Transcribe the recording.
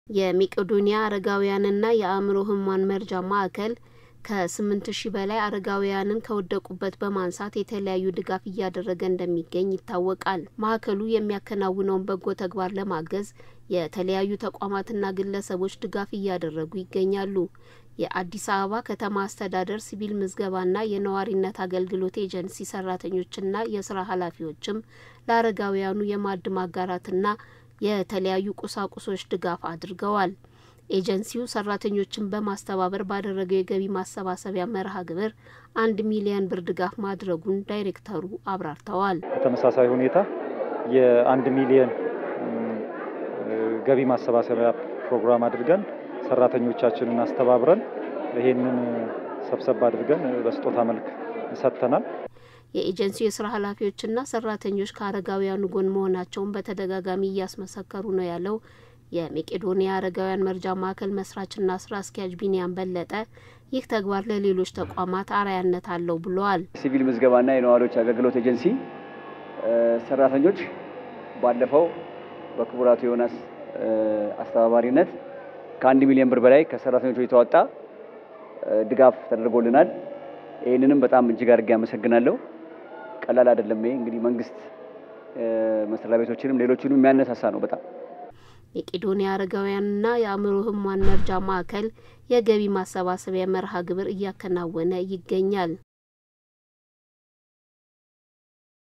የመቄዶንያ አረጋውያንና የአእምሮ ህሙማን መርጃ ማዕከል ከ8000 በላይ አረጋውያንን ከወደቁበት በማንሳት የተለያዩ ድጋፍ እያደረገ እንደሚገኝ ይታወቃል። ማዕከሉ የሚያከናውነውን በጎ ተግባር ለማገዝ የተለያዩ ተቋማትና ግለሰቦች ድጋፍ እያደረጉ ይገኛሉ። የአዲስ አበባ ከተማ አስተዳደር ሲቪል ምዝገባና የነዋሪነት አገልግሎት ኤጀንሲ ሰራተኞችና የስራ ኃላፊዎችም ለአረጋውያኑ የማዕድ ማጋራትና የተለያዩ ቁሳቁሶች ድጋፍ አድርገዋል። ኤጀንሲው ሰራተኞችን በማስተባበር ባደረገው የገቢ ማሰባሰቢያ መርሃ ግብር 1 ሚሊዮን ብር ድጋፍ ማድረጉን ዳይሬክተሩ አብራርተዋል። በተመሳሳይ ሁኔታ የ1 ሚሊዮን ገቢ ማሰባሰቢያ ፕሮግራም አድርገን ሰራተኞቻችንን አስተባብረን ይሄንን ሰብሰብ አድርገን በስጦታ መልክ ሰጥተናል። የኤጀንሲው የስራ ኃላፊዎችና ሰራተኞች ከአረጋውያኑ ጎን መሆናቸውን በተደጋጋሚ እያስመሰከሩ ነው ያለው የመቄዶንያ አረጋውያን መርጃ ማዕከል መስራችና ስራ አስኪያጅ ቢኒያም በለጠ ይህ ተግባር ለሌሎች ተቋማት አርአያነት አለው ብለዋል። ሲቪል ምዝገባና የነዋሪዎች አገልግሎት ኤጀንሲ ሰራተኞች ባለፈው በክቡራቱ ዮናስ አስተባባሪነት ከ1 ሚሊዮን ብር በላይ ከሰራተኞቹ የተዋጣ ድጋፍ ተደርጎልናል። ይሄንንም በጣም እጅግ አድርጌ አመሰግናለሁ። ቀላል አይደለም። ይሄ እንግዲህ መንግስት መስሪያ ቤቶችንም ሌሎችንም የሚያነሳሳ ነው በጣም። መቄዶንያ አረጋውያንና የአእምሮ ህሙማን መርጃ ማዕከል የገቢ ማሰባሰቢያ መርሃ ግብር እያከናወነ ይገኛል።